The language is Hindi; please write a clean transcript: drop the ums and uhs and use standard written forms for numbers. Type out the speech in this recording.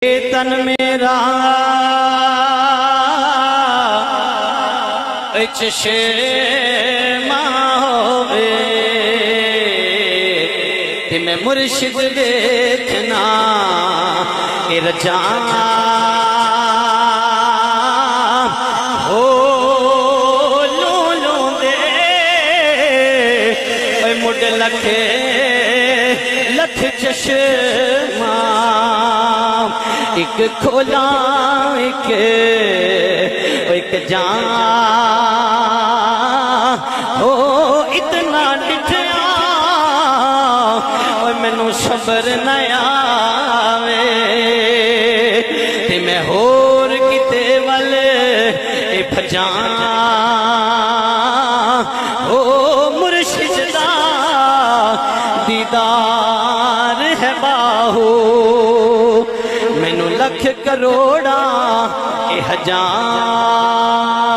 तन मेरा शेमा होवे ते मैं मुर्शिद देखना रजा हो लो दे मुड लखे लख चश्मा एक खोला एक जान हो इतना डिठया मैनू सबर न आवे ते मैं होर किते वल भजा हो मुर्शिद दा दीदार है बाहू मैनू लख करोड़ा हजार